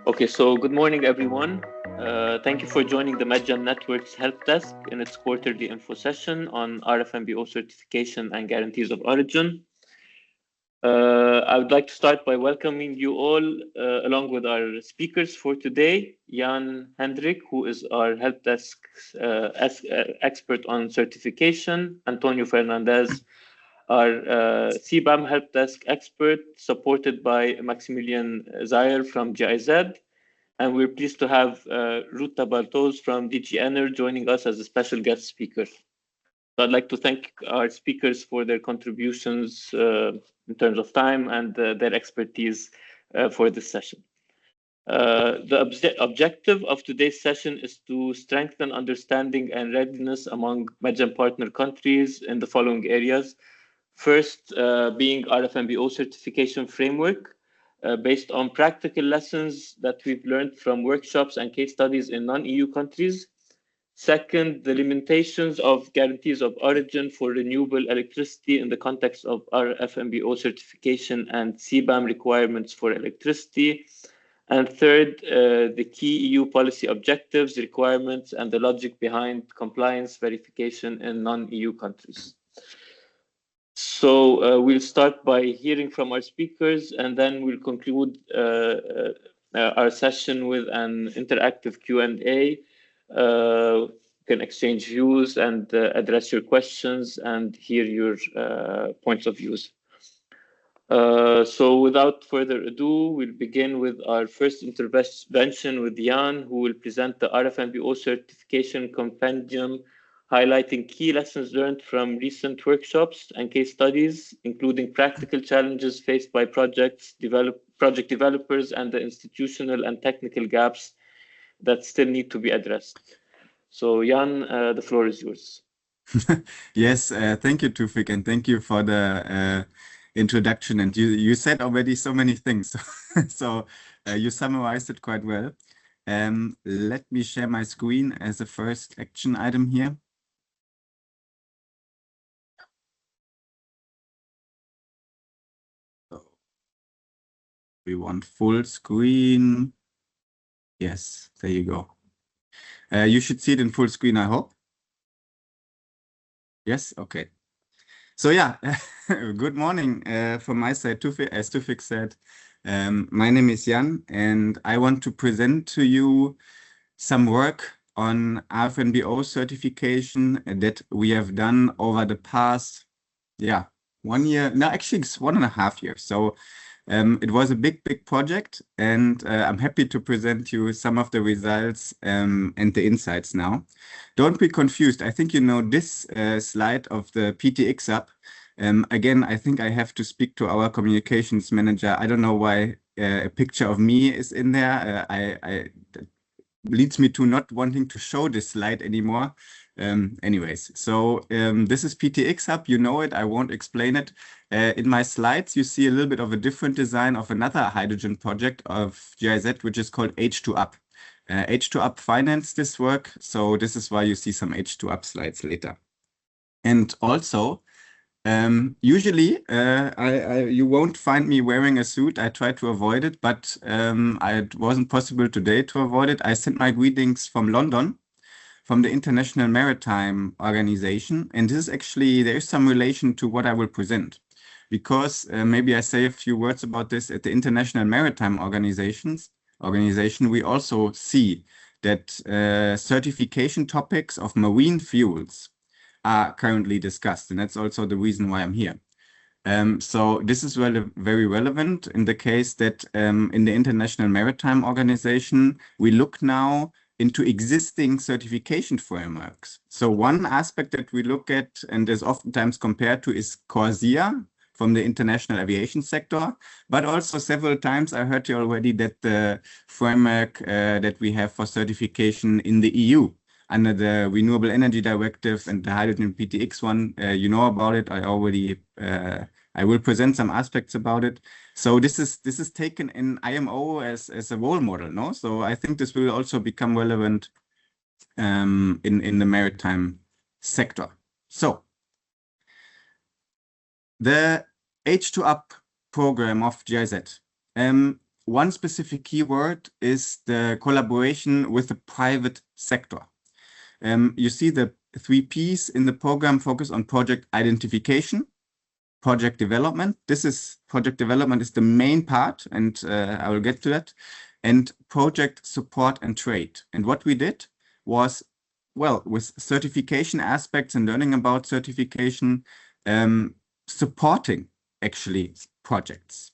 Okay, so good morning, everyone. Thank you for joining the MED-GEM Network's Helpdesk in its quarterly info session on RFNBO certification and guarantees of origin. I would like to start by welcoming you all along with our speakers for today, Jan Hendrik, who is our Helpdesk expert on certification, Antonio Fernandez, our CBAM Helpdesk expert, supported by Maximilian Zayer from GIZ. And we're pleased to have Ruta Bartos from DG Ener joining us as a special guest speaker. So I'd like to thank our speakers for their contributions in terms of time and their expertise for this session. The objective of today's session is to strengthen understanding and readiness among MED-GEM partner countries in the following areas. First, being RFNBO certification framework, based on practical lessons that we've learned from workshops and case studies in non-EU countries. Second, the limitations of guarantees of origin for renewable electricity in the context of RFNBO certification and CBAM requirements for electricity. And third, the key EU policy objectives, requirements, and the logic behind compliance verification in non-EU countries. So we'll start by hearing from our speakers, and then we'll conclude our session with an interactive Q&A. You can exchange views and address your questions and hear your points of views. So without further ado, we'll begin with our first intervention with Jan, who will present the RFNBO certification compendium, highlighting key lessons learned from recent workshops and case studies, including practical challenges faced by project developers and the institutional and technical gaps that still need to be addressed. So Jan, the floor is yours. Yes, thank you, Toufic, and thank you for the introduction. And you said already so many things, so you summarized it quite well. Let me share my screen as a first action item here. We want full screen. Yes, there you go. You should see it in full screen, I hope. Yes, okay. So yeah, good morning from my side, Toufic. As Toufic said, my name is Jan, and I want to present to you some work on RFNBO certification that we have done over the past, 1 year. No, actually it's 1.5 years. So it was a big project, and I'm happy to present you some of the results and the insights now. Don't be confused. I think you know this slide of the PTX app. Again, I think I have to speak to our communications manager. I don't know why a picture of me is in there. That leads me to not wanting to show this slide anymore. Anyways, so this is PTX Hub. You know it. I won't explain it. In my slides, you see a little bit of a different design of another hydrogen project of GIZ, which is called H2Up. H2Up financed this work, so this is why you see some H2Up slides later. And also, usually you won't find me wearing a suit. I try to avoid it, but it wasn't possible today to avoid it. I sent my greetings from London, from the International Maritime Organization. And this is actually, there's some relation to what I will present, because maybe I say a few words about this. At the International Maritime Organization, we also see that certification topics of marine fuels are currently discussed. And that's also the reason why I'm here. So this is very relevant in the case that in the International Maritime Organization, we look now into existing certification frameworks. So one aspect that we look at and is oftentimes compared to is CORSIA from the international aviation sector, but also several times I heard you already that the framework that we have for certification in the EU under the Renewable Energy Directive and the Hydrogen PTX one, you know about it. I will present some aspects about it. So this is taken in IMO as a role model, no? So I think this will also become relevant in the maritime sector. So the H2Up program of GIZ. one specific keyword is the collaboration with the private sector. You see the 3 Ps in the program focus on project identification, project development. Project development is the main part, and I will get to that, and project support and trade. And what we did was, well, with certification aspects and learning about certification, supporting actually projects.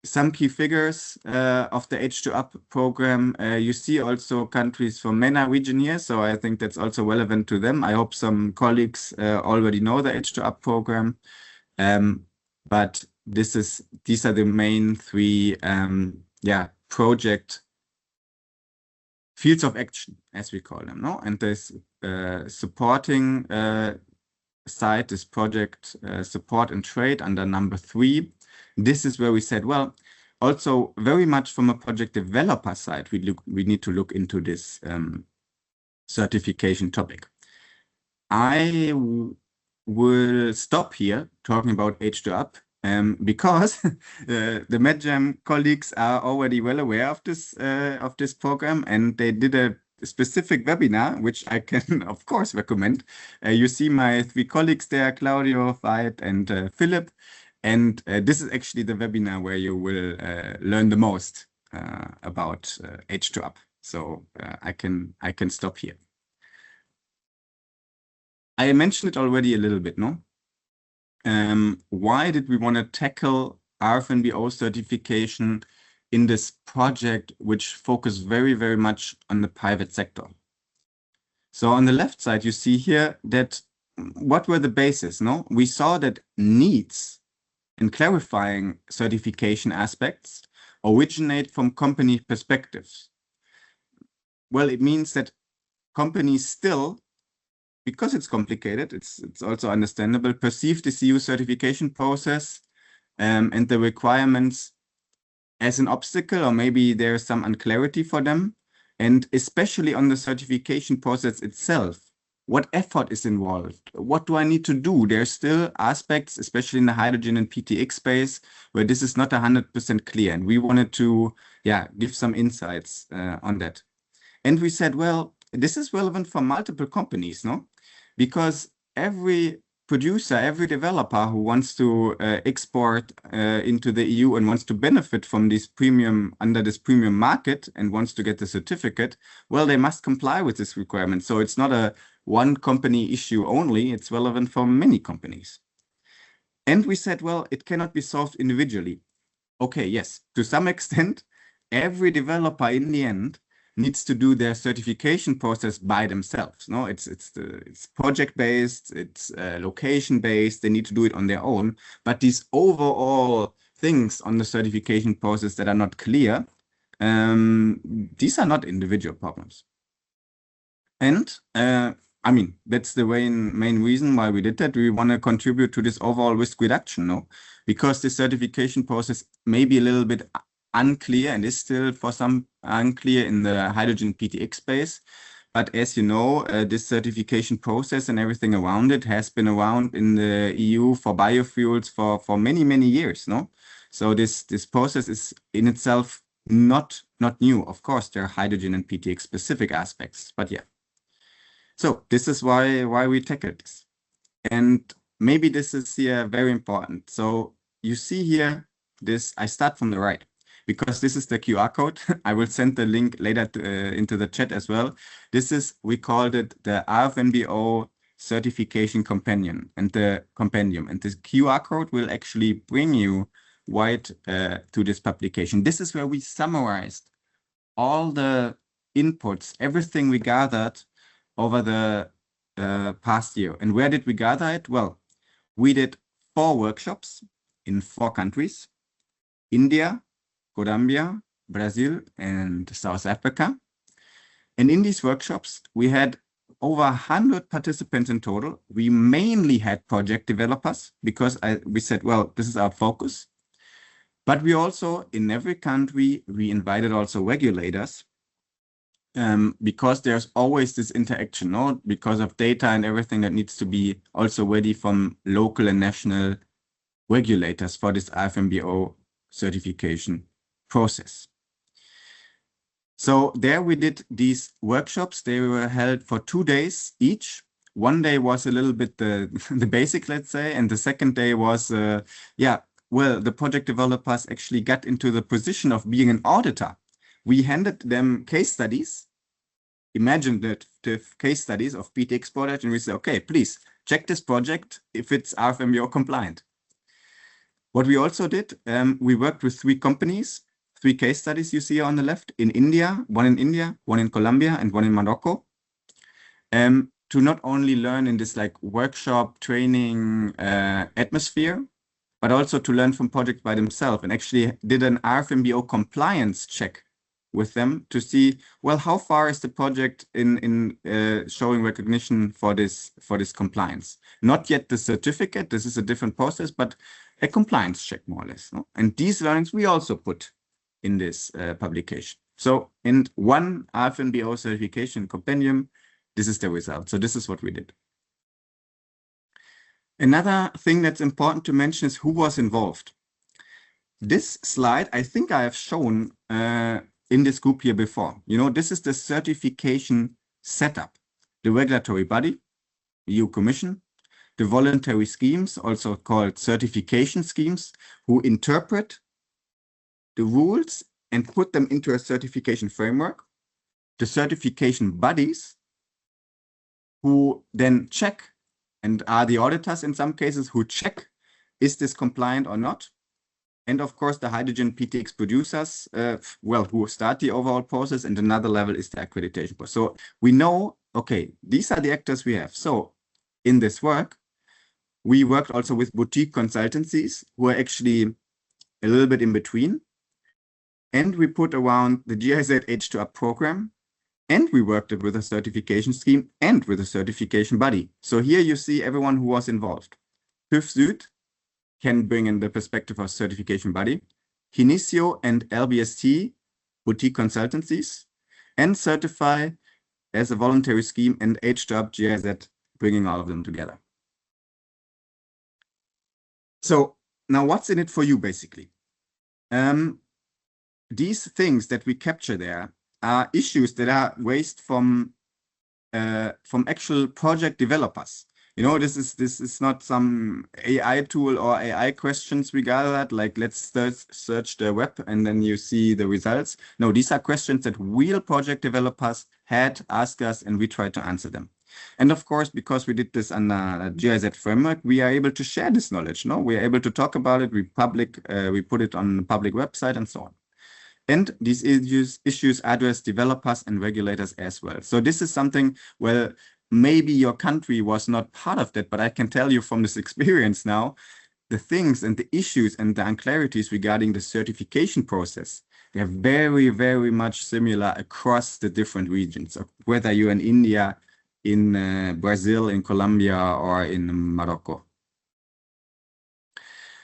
Some key figures of the H2UP program. You see also countries from MENA region here, so I think that's also relevant to them. I hope some colleagues already know the H2UP program, but these are the main 3 project fields of action, as we call them, no? And this supporting side is project support and trade under number 3. This is where we said, well, also very much from a project developer side, we need to look into this certification topic. I will stop here talking about H2UP because the MED-GEM colleagues are already well aware of this program, and they did a specific webinar, which I can, of course, recommend. You see my 3 colleagues there, Claudio, Veit, and Philip. And this is actually the webinar where you will learn the most about H2UP. So I can stop here. I mentioned it already a little bit, no? Why did we want to tackle RFNBO certification in this project, which focused very, very much on the private sector? So on the left side, you see here that what were the bases, no? We saw that needs and clarifying certification aspects originate from company perspectives. Well, it means that companies still, because it's complicated, it's also understandable, perceive the EU certification process and the requirements as an obstacle, or maybe there's some unclarity for them. And especially on the certification process itself, what effort is involved? What do I need to do? There's still aspects, especially in the hydrogen and PTX space, where this is not 100% clear. And we wanted to, give some insights on that. And we said, well, this is relevant for multiple companies, no? Because every producer, every developer who wants to export into the EU and wants to benefit from this premium, under this premium market, and wants to get the certificate, well, they must comply with this requirement. So it's not a one company issue only, it's relevant for many companies. And we said, well, it cannot be solved individually. Okay, yes, to some extent, every developer in the end needs to do their certification process by themselves. No, it's project-based, it's location-based, they need to do it on their own. But these overall things on the certification process that are not clear, these are not individual problems. And I mean, that's the main reason why we did that. We want to contribute to this overall risk reduction, no? Because the certification process may be a little bit unclear and is still for some unclear in the hydrogen PTX space. But as you know, this certification process and everything around it has been around in the EU for biofuels for many, many years, no? So this process is in itself not new. Of course, there are hydrogen and PTX specific aspects, but yeah. So this is why we tackled this. And maybe this is here very important. So you see here this, I start from the right, because this is the QR code. I will send the link later into the chat as well. This is, we called it the RFNBO certification compendium, and the compendium. And this QR code will actually bring you right to this publication. This is where we summarized all the inputs, everything we gathered over the past year. And where did we gather it? Well, we did 4 workshops in 4 countries: India, Colombia, Brazil, and South Africa. And in these workshops, we had over 100 participants in total. We mainly had project developers because we said, well, this is our focus. But we also, in every country, we invited also regulators, because there's always this interaction, no? Because of data and everything that needs to be also ready from local and national regulators for this RFNBO certification process. So there we did these workshops. They were held for 2 days each. One day was a little bit the basic, let's say, and the second day was, well, the project developers actually got into the position of being an auditor. We handed them case studies, imaginative case studies of PTX project, and we said, okay, please check this project if it's RFNBO compliant. What we also did, we worked with 3 companies, 3 case studies you see on the left, in India, one in Colombia, and one in Morocco, to not only learn in this like workshop training atmosphere, but also to learn from projects by themselves, and actually did an RFNBO compliance check with them to see, well, how far is the project in showing recognition for this compliance. Not yet the certificate, this is a different process, but a compliance check more or less. No? And these learnings we also put in this publication. So in one RFNBO certification compendium, this is the result. So this is what we did. Another thing that's important to mention is who was involved. This slide, I think I have shown in this group here before. You know, this is the certification setup. The regulatory body, EU Commission, the voluntary schemes, also called certification schemes, who interpret the rules and put them into a certification framework. The certification bodies, who then check and are the auditors in some cases who check, is this compliant or not? And of course, the hydrogen PTX producers, who start the overall process, and another level is the accreditation process. So we know, okay, these are the actors we have. So in this work, we worked also with boutique consultancies who are actually a little bit in between. And we put around the GIZ H2UP program, and we worked it with a certification scheme and with a certification body. So here you see everyone who was involved. TÜV Süd can bring in the perspective of certification body, Hinicio and LBST, boutique consultancies, and certify as a voluntary scheme, and H2UP GIZ, bringing all of them together. So now what's in it for you, basically? These things that we capture there are issues that are raised from actual project developers. You know, this is not some AI tool or AI questions we gathered, like let's search the web and then you see the results. No, these are questions that real project developers had asked us, and we tried to answer them. And of course, because we did this on a GIZ framework, we are able to share this knowledge. No, we are able to talk about it. We put it on the public website and so on. And these issues address developers and regulators as well. So this is something, well, maybe your country was not part of that, but I can tell you from this experience now, the things and the issues and the unclarities regarding the certification process, they are very, very much similar across the different regions, whether you're in India, in Brazil, in Colombia, or in Morocco.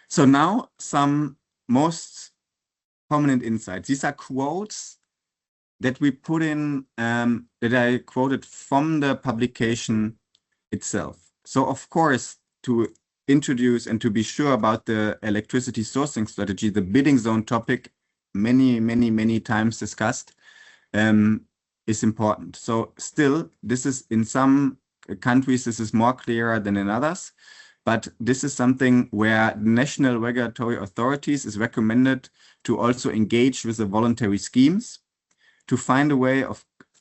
So now some most prominent insights. These are quotes that we put in, that I quoted from the publication itself. So of course, to introduce and to be sure about the electricity sourcing strategy, the bidding zone topic, many times discussed, is important. So still, this is in some countries, this is more clearer than in others. But this is something where national regulatory authorities is recommended to also engage with the voluntary schemes to find a way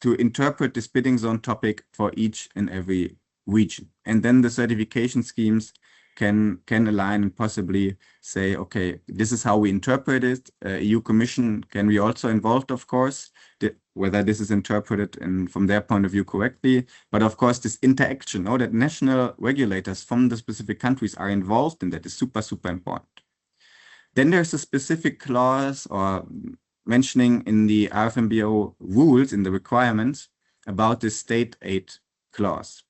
to interpret this bidding zone topic for each and every region. And then the certification schemes can align and possibly say, okay, this is how we interpret it. EU Commission can be also involved, of course, whether this is interpreted and from their point of view correctly. But of course, this interaction, that national regulators from the specific countries are involved in that is super, super important. Then there's a specific clause or mentioning in the RFNBO rules, in the requirements, about the state aid clause.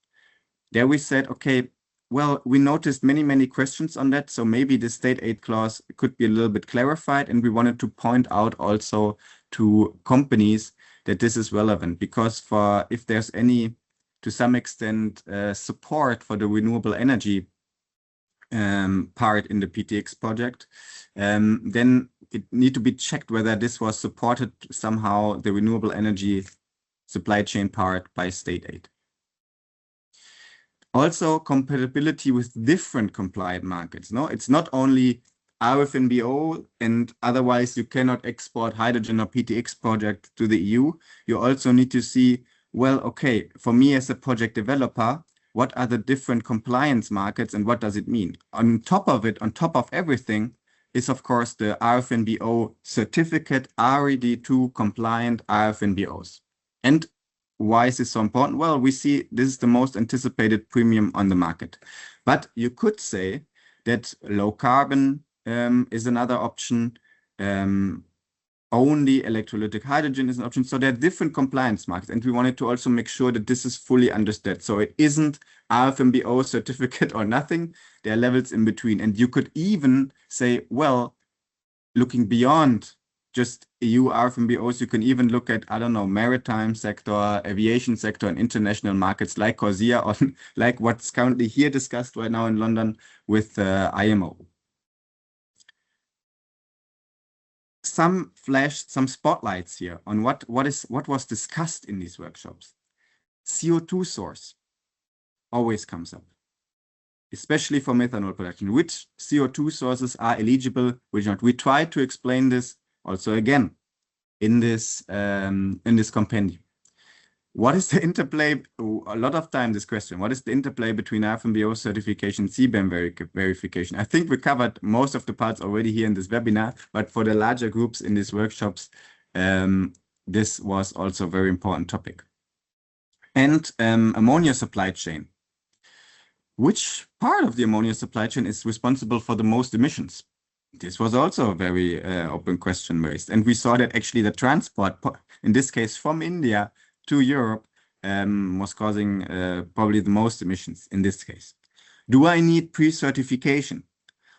There we said, okay, well, we noticed many questions on that, so maybe the state aid clause could be a little bit clarified, and we wanted to point out also to companies that this is relevant, because if there's any, to some extent, support for the renewable energy part in the PTX project, then it need to be checked whether this was supported somehow, the renewable energy supply chain part, by state aid. Also, compatibility with different compliant markets. No, it's not only RFNBO, and otherwise you cannot export hydrogen or PTX project to the EU. You also need to see, well, okay, for me as a project developer, what are the different compliance markets and what does it mean? On top of it, on top of everything, is of course the RFNBO certificate, RED2 compliant RFNBOs. And why is this so important? Well, we see this is the most anticipated premium on the market. But you could say that low carbon is another option. Only electrolytic hydrogen is an option. So there are different compliance markets, and we wanted to also make sure that this is fully understood. So it isn't RFNBO certificate or nothing. There are levels in between. And you could even say, well, looking beyond just EU RFNBOs, you can even look at, I don't know, maritime sector, aviation sector, and international markets like CORSIA, or like what's currently here discussed right now in London with IMO. Some spotlights here on what was discussed in these workshops. CO2 source always comes up, especially for methanol production. Which CO2 sources are eligible, which not? We tried to explain this also again in this compendium. What is the interplay? A lot of time this question. What is the interplay between RFNBO certification, CBAM verification? I think we covered most of the parts already here in this webinar, but for the larger groups in these workshops, this was also a very important topic. And ammonia supply chain. Which part of the ammonia supply chain is responsible for the most emissions? This was also a very open question raised. And we saw that actually the transport, in this case from India to Europe, was causing probably the most emissions in this case. Do I need pre-certification?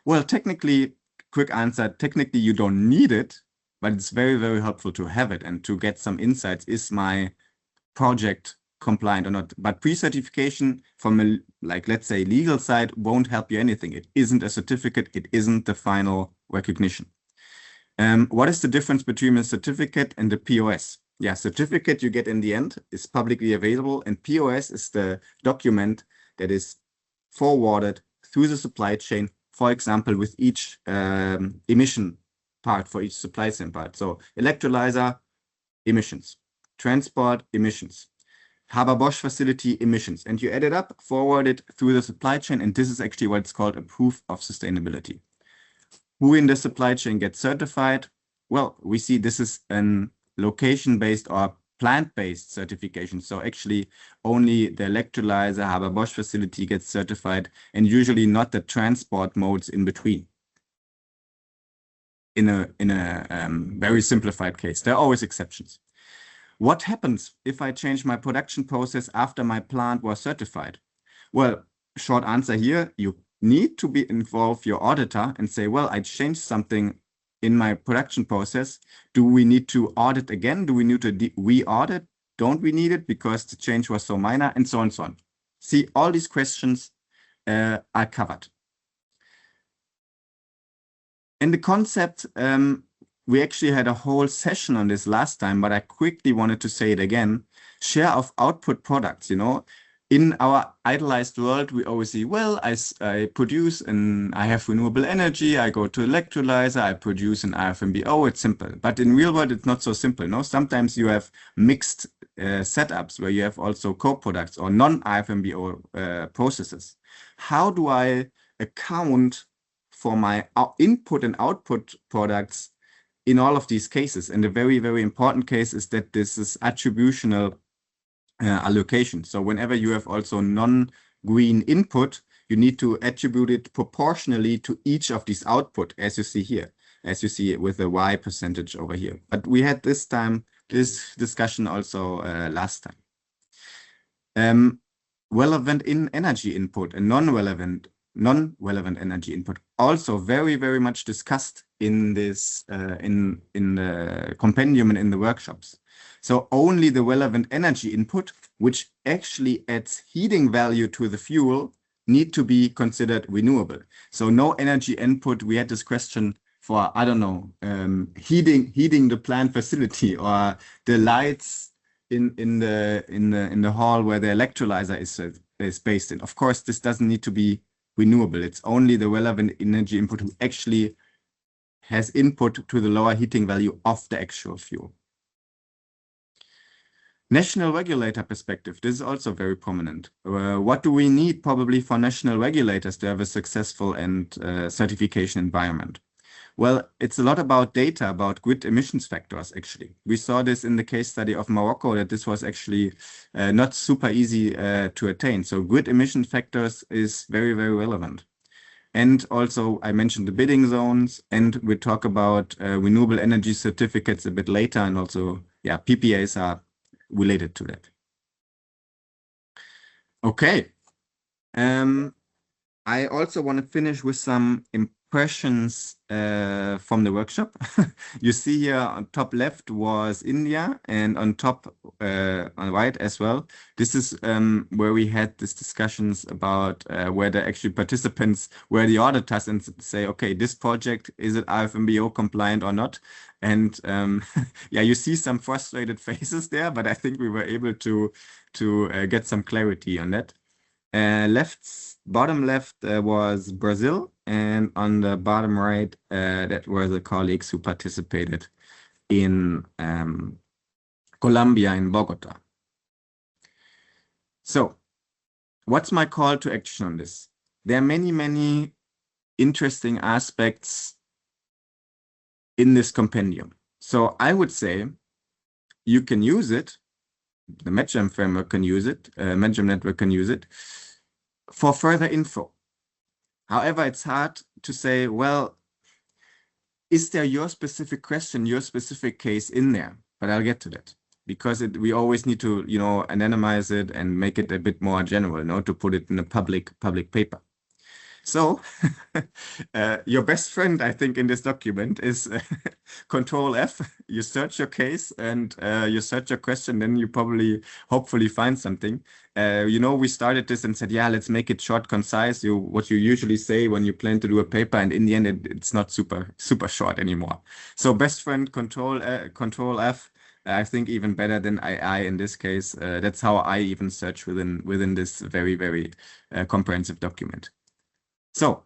Well, technically, quick answer, technically you don't need it, but it's very, very helpful to have it and to get some insights. Is my project compliant or not? But pre-certification from a, like, let's say, legal side won't help you anything. It isn't a certificate. It isn't the final recognition. What is the difference between a certificate and the POS? Yeah, certificate you get in the end is publicly available, and POS is the document that is forwarded through the supply chain, for example, with each emission part for each supply chain part. So electrolyzer, emissions, transport, emissions, Haber-Bosch facility, emissions, and you add it up, forward it through the supply chain, and this is actually what's called a proof of sustainability. Who in the supply chain gets certified? Well, we see this is an location-based or plant-based certification. So actually only the electrolyzer, Haber-Bosch facility gets certified, and usually not the transport modes in between. In a very simplified case, there are always exceptions. What happens if I change my production process after my plant was certified? Well, short answer here, you need to involve your auditor and say, well, I changed something in my production process. Do we need to audit again? Do we need to re-audit? Don't we need it because the change was so minor, and so on and so on. See, all these questions are covered. And the concept, we actually had a whole session on this last time, but I quickly wanted to say it again. Share of output products, you know. In our idealized world, we always say, well, I produce and I have renewable energy, I go to electrolyzer, I produce an RFNBO, it's simple. But in real world, it's not so simple. No, sometimes you have mixed setups where you have also co-products or non-RFNBO processes. How do I account for my input and output products in all of these cases? And the very, very important case is that this is attributional allocation. So whenever you have also non-green input, you need to attribute it proportionally to each of these output, as you see here, as you see with the Y percentage over here. But we had this discussion also last time. Relevant in energy input and non-relevant energy input, also very, very much discussed in this in the compendium and in the workshops. So only the relevant energy input, which actually adds heating value to the fuel, need to be considered renewable. So no energy input. We had this question for, I don't know, heating the plant facility, or the lights in the hall where the electrolyzer is based in. Of course, this doesn't need to be renewable. It's only the relevant energy input who actually has input to the lower heating value of the actual fuel. National regulator perspective, this is also very prominent. What do we need probably for national regulators to have a successful and certification environment? Well, it's a lot about data, about grid emissions factors, actually. We saw this in the case study of Morocco, that this was actually not super easy to attain. So grid emission factors is very, very relevant. And also, I mentioned the bidding zones, and we talk about renewable energy certificates a bit later, and also, yeah, PPAs are related to that. Okay. I also want to finish with some impressions from the workshop. You see here on top left was India, and on top on right as well. This is where we had these discussions about where the actual participants were the auditors and say, okay, this project, is it RFNBO compliant or not? And yeah, you see some frustrated faces there, but I think we were able to get some clarity on that. Bottom left was Brazil, and on the bottom right, that were the colleagues who participated in Colombia, in Bogota. So, what's my call to action on this? There are many, many interesting aspects in this compendium. So I would say you can use it, the MED-GEM framework can use it, MED-GEM network can use it, for further info. However, it's hard to say, well, is there your specific question, your specific case in there? But I'll get to that, because we always need to, anonymize it and make it a bit more general, to put it in a public paper. So your best friend, I think, in this document is Control F. You search your case and you search your question, then you hopefully find something. We started this and said, yeah, let's make it short, concise. What you usually say when you plan to do a paper, and in the end, it's not super short anymore. So best friend, Control F. I think even better than I in this case. That's how I even search within this very, very comprehensive document. So,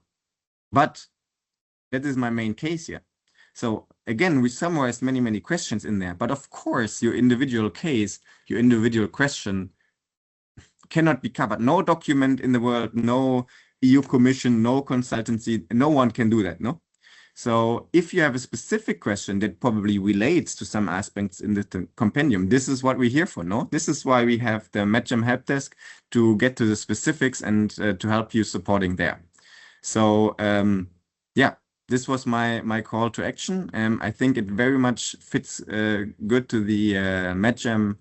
but that is my main case here. So again, we summarized many, many questions in there, but of course, your individual case, your individual question cannot be covered. No document in the world, no EU Commission, no consultancy, no one can do that, no? So if you have a specific question that probably relates to some aspects in the compendium, this is what we're here for, no? This is why we have the MED-GEM Helpdesk, to get to the specifics and to help you supporting there. So yeah, this was my call to action. I think it very much fits good to the MED-GEM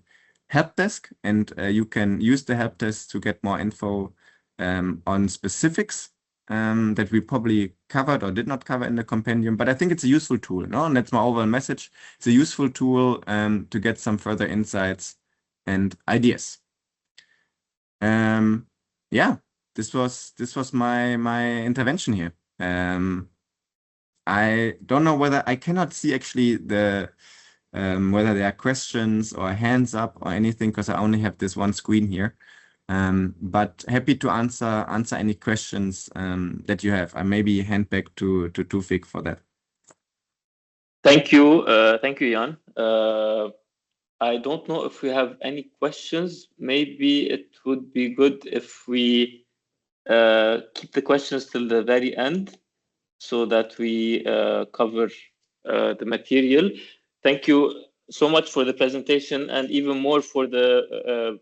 Helpdesk, and you can use the Helpdesk to get more info on specifics that we probably covered or did not cover in the compendium. But I think it's a useful tool, no? And that's my overall message. It's a useful tool to get some further insights and ideas. Yeah. This was my intervention here. I don't know whether I cannot see actually the whether there are questions or hands up or anything, because I only have this one screen here. But happy to answer any questions that you have. I maybe hand back to Toufic for that. Thank you, Jan. I don't know if we have any questions. Maybe it would be good if we keep the questions till the very end, so that we cover the material. Thank you so much for the presentation, and even more for the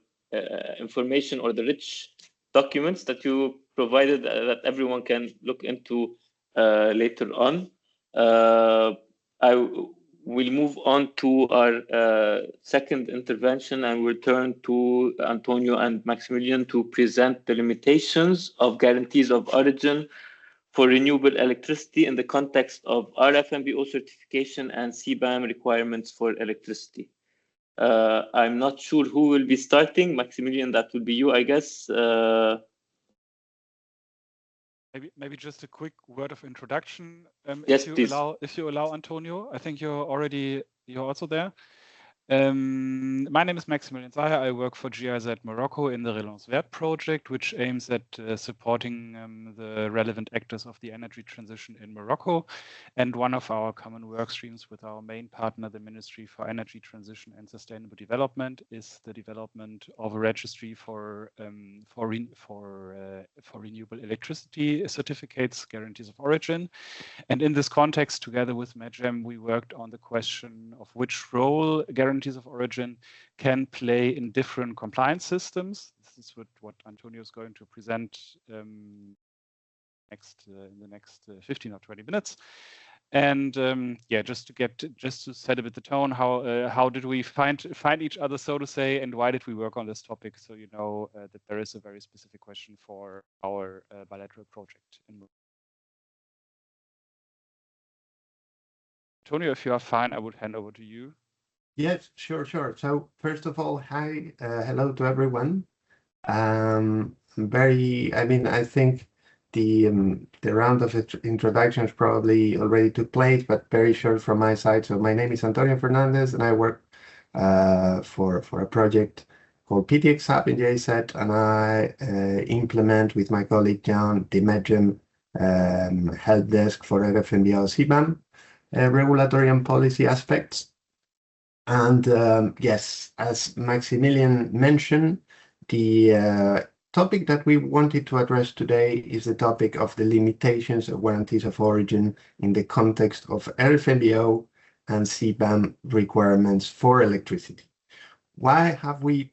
information or the rich documents that you provided that everyone can look into later on. I will move on to our second intervention, and we'll turn to Antonio and Maximilian to present the limitations of guarantees of origin for renewable electricity in the context of RFNBO certification and CBAM requirements for electricity. I'm not sure who will be starting. Maximilian, that will be you, I guess. Maybe just a quick word of introduction. Yes, if you please. if you allow, Antonio, I think you're also there. My name is Maximilian Saher. I work for GIZ Morocco in the Relance Vert project, which aims at supporting the relevant actors of the energy transition in Morocco. And one of our common work streams with our main partner, the Ministry for Energy Transition and Sustainable Development, is the development of a registry for renewable electricity certificates, guarantees of origin. And in this context, together with MED-GEM, we worked on the question of which role guarantees of origin can play in different compliance systems. This is what Antonio is going to present in the next 15 or 20 minutes. And yeah, just to set a bit the tone, how did we find each other, so to say, and why did we work on this topic? So you know that there is a very specific question for our bilateral project. Antonio, if you are fine, I would hand over to you. Yes, sure. So first of all, hi, hello to everyone. I think the round of introductions probably already took place, but very short from my side. So my name is Antonio Fernandez, and I work for a project called PTX Hub in GIZ, and I implement with my colleague Jan the MED-GEM Helpdesk for RFNBO CBAM regulatory and policy aspects. And yes, as Maximilian mentioned, the topic that we wanted to address today is the topic of the limitations of guarantees of origin in the context of RFNBO and CBAM requirements for electricity. Why have we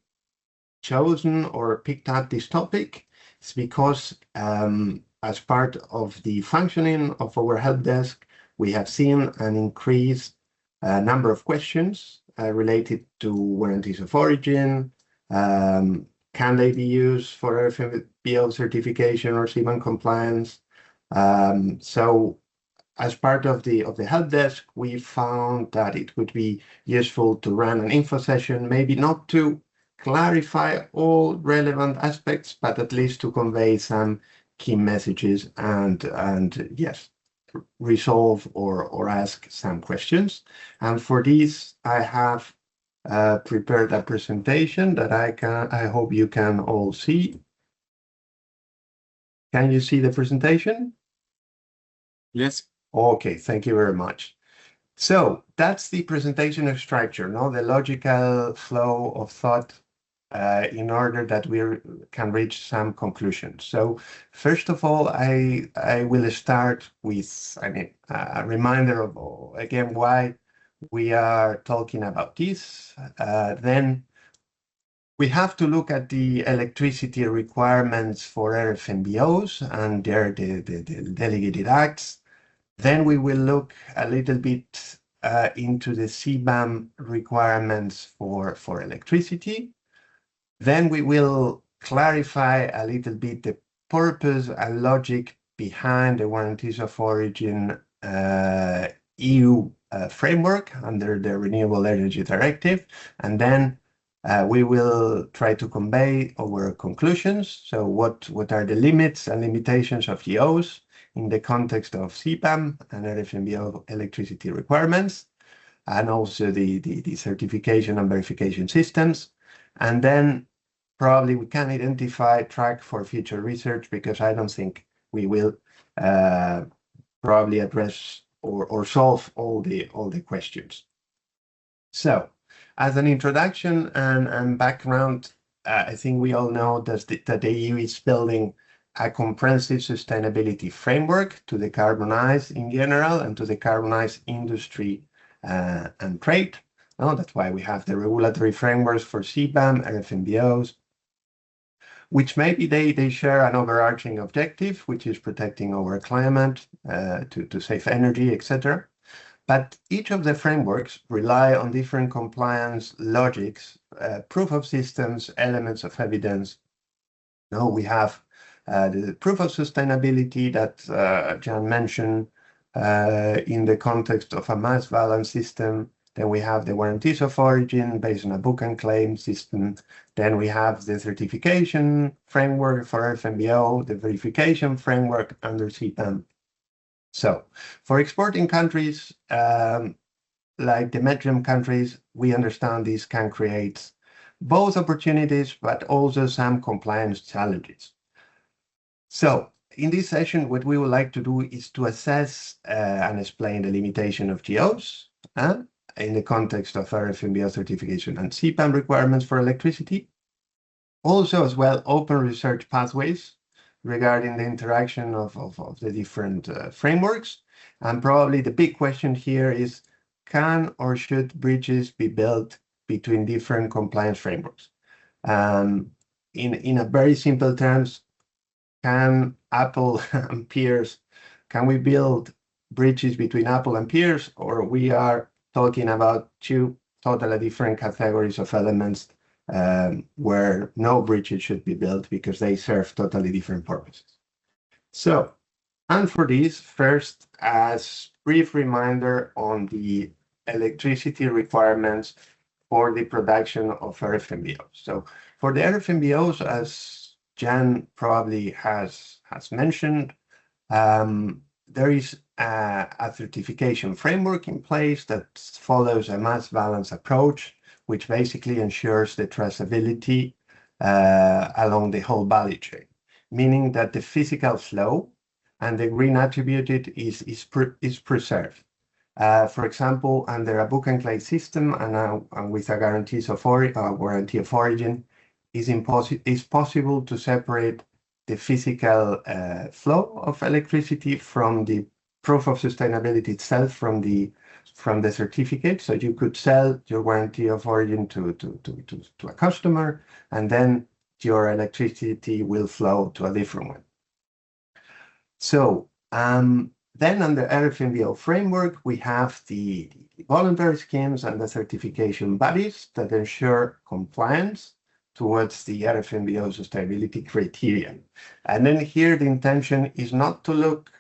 chosen or picked up this topic? It's because as part of the functioning of our help desk, we have seen an increased number of questions related to guarantees of origin. Can they be used for RFNBO certification or CBAM compliance? So as part of the help desk, we found that it would be useful to run an info session, maybe not to clarify all relevant aspects, but at least to convey some key messages and yes, resolve or ask some questions. And for this, I have prepared a presentation that I hope you can all see. Can you see the presentation? Yes. Okay, thank you very much. So that's the presentation structure, no? The logical flow of thought in order that we can reach some conclusions. So first of all, I will start with a reminder of, again, why we are talking about this. Then we have to look at the electricity requirements for RFNBOs and their the delegated acts. Then we will look a little bit into the CBAM requirements for electricity. Then we will clarify a little bit the purpose and logic behind the guarantees of origin EU framework under the Renewable Energy Directive. And then we will try to convey our conclusions. So what are the limits and limitations of GOs in the context of CBAM and RFNBO electricity requirements, and also the certification and verification systems. And then probably we can identify a track for future research, because I don't think we will probably address or solve all the questions. So as an introduction and background, I think we all know that the EU is building a comprehensive sustainability framework to decarbonize in general and to decarbonize industry and trade. That's why we have the regulatory frameworks for CBAM, RFNBOs, which maybe they share an overarching objective, which is protecting our climate, to save energy, etc. But each of the frameworks rely on different compliance logics, proof of systems, elements of evidence. Now we have the proof of sustainability that Jan mentioned in the context of a mass balance system Then we have the warranties of origin based on a book and claim system. Then we have the certification framework for RFNBO, the verification framework under CBAM. So for exporting countries, like the MED-GEM countries, we understand this can create both opportunities, but also some compliance challenges. So in this session, what we would like to do is to assess and explain the limitation of GOs in the context of RFNBO certification and CBAM requirements for electricity. Also, as well, open research pathways regarding the interaction of the different frameworks. And probably the big question here is, can or should bridges be built between different compliance frameworks? In a very simple terms, can Apple and peers, can we build bridges between Apple and peers, or we are talking about two totally different categories of elements where no bridges should be built because they serve totally different purposes? So, and for this, first, as brief reminder on the electricity requirements for the production of RFNBOs. So for the RFNBOs, as Jan probably has mentioned, there is a certification framework in place that follows a mass balance approach, which basically ensures the traceability along the whole value chain, meaning that the physical flow and the green attributed is preserved. For example, under a book and claim system and with a warranty of origin, is possible to separate the physical flow of electricity from the proof of sustainability itself from the certificate. So you could sell your warranty of origin to a customer, and then your electricity will flow to a different one. So then under RFNBO framework, we have the voluntary schemes and the certification bodies that ensure compliance towards the RFNBO sustainability criteria. And then here the intention is not to look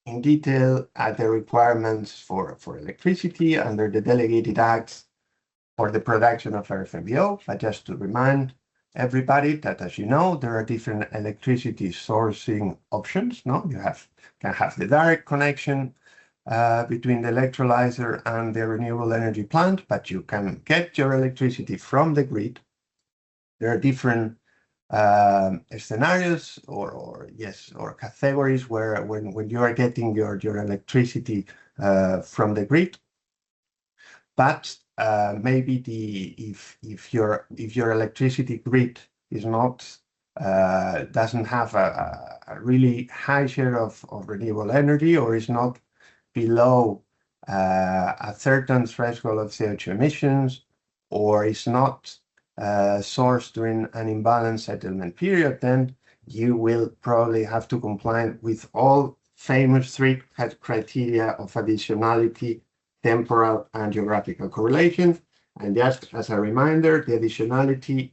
in detail at the requirements for electricity under the delegated acts for the production of RFNBO, but just to remind everybody that, as you know, there are different electricity sourcing options. No, you can have the direct connection between the electrolyzer and the renewable energy plant, but you can get your electricity from the grid. There are different scenarios or categories where when you are getting your electricity from the grid, but maybe if your electricity grid is not doesn't have a really high share of renewable energy, or is not below a certain threshold of CO2 emissions, or is not sourced during an imbalanced settlement period, then you will probably have to comply with all famous three criteria of additionality, temporal and geographical correlation. And just as a reminder, the additionality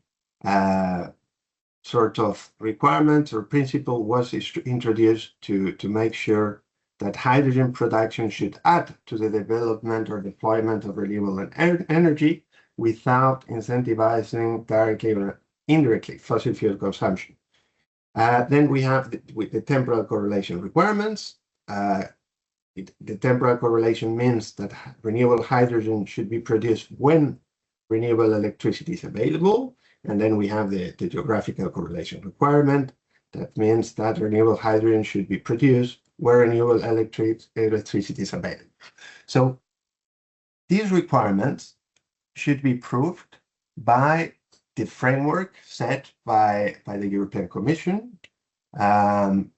sort of requirement or principle was introduced to make sure that hydrogen production should add to the development or deployment of renewable energy without incentivizing directly or indirectly fossil fuel consumption. Then we have the temporal correlation requirements. The temporal correlation means that renewable hydrogen should be produced when renewable electricity is available. And then we have the geographical correlation requirement. That means that renewable hydrogen should be produced where renewable electricity is available. So these requirements should be proved by the framework set by the European Commission, and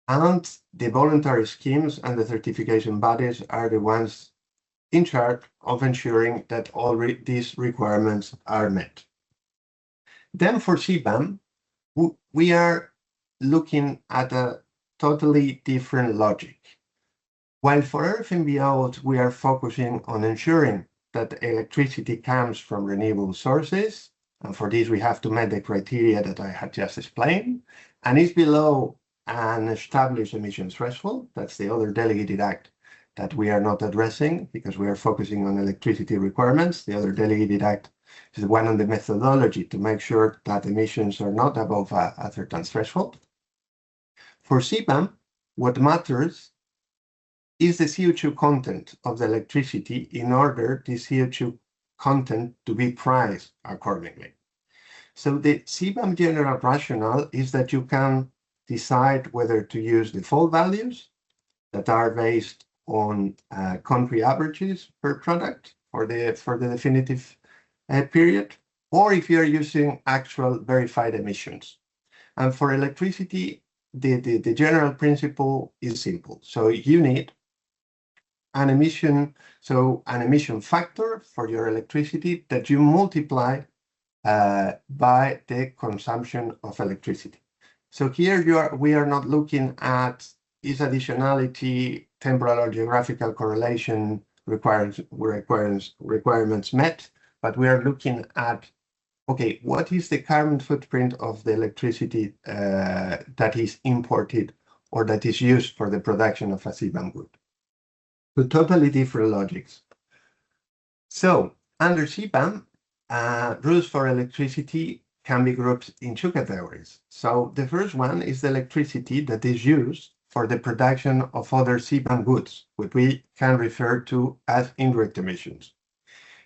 the voluntary schemes and the certification bodies are the ones in charge of ensuring that all these requirements are met. Then for CBAM, we are looking at a totally different logic. While for RFNBOs, we are focusing on ensuring that electricity comes from renewable sources, and for this we have to meet the criteria that I had just explained, and is below an established emissions threshold. That's the other delegated act that we are not addressing because we are focusing on electricity requirements. The other delegated act is the one on the methodology to make sure that emissions are not above a certain threshold. For CBAM, what matters is the CO2 content of the electricity in order the CO2 content to be priced accordingly. So the CBAM general rationale is that you can decide whether to use default values that are based on country averages per product for the definitive period, or if you're using actual verified emissions. And for electricity, the general principle is simple. So you need an emission factor for your electricity that you multiply by the consumption of electricity. So here we are not looking at is additionality, temporal or geographical correlation requirements met, but we are looking at, okay, what is the carbon footprint of the electricity that is imported or that is used for the production of a CBAM good? Two totally different logics. So under CBAM, rules for electricity can be grouped in two categories. So the first one is the electricity that is used for the production of other CBAM goods, which we can refer to as indirect emissions.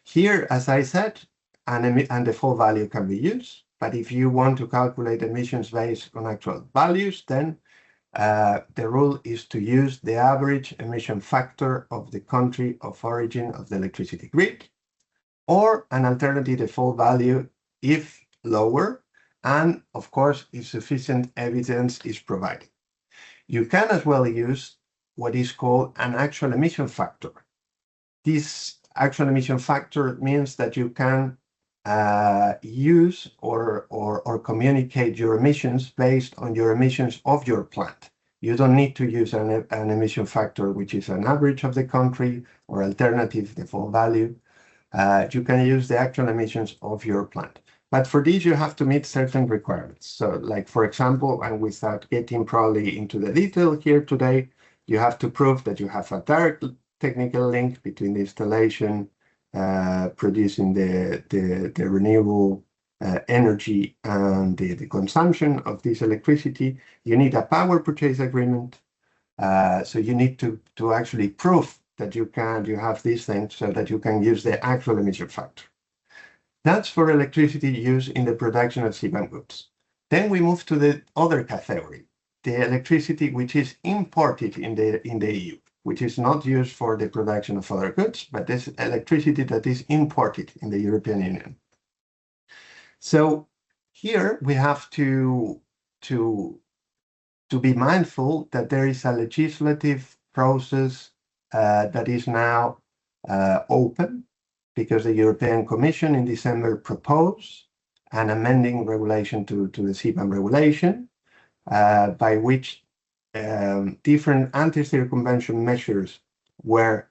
Here, as I said, and default value can be used, but if you want to calculate emissions based on actual values, then the rule is to use the average emission factor of the country of origin of the electricity grid, or an alternative default value if lower, and of course, if sufficient evidence is provided. You can as well use what is called an actual emission factor. This actual emission factor means that you can use or communicate your emissions based on your emissions of your plant. You don't need to use an emission factor which is an average of the country or alternative default value. You can use the actual emissions of your plant. But for this, you have to meet certain requirements. So like, for example, and without getting probably into the detail here today, you have to prove that you have a direct technical link between the installation producing the renewable energy and the consumption of this electricity. You need a power purchase agreement. So you need to actually prove that you have these things so that you can use the actual emission factor. That's for electricity used in the production of CBAM goods. Then we move to the other category, the electricity which is imported in the EU, which is not used for the production of other goods, but this electricity that is imported in the European Union. So here we have to be mindful that there is a legislative process that is now open, because the European Commission in December proposed an amending regulation to the CBAM regulation, by which different anti-circumvention measures were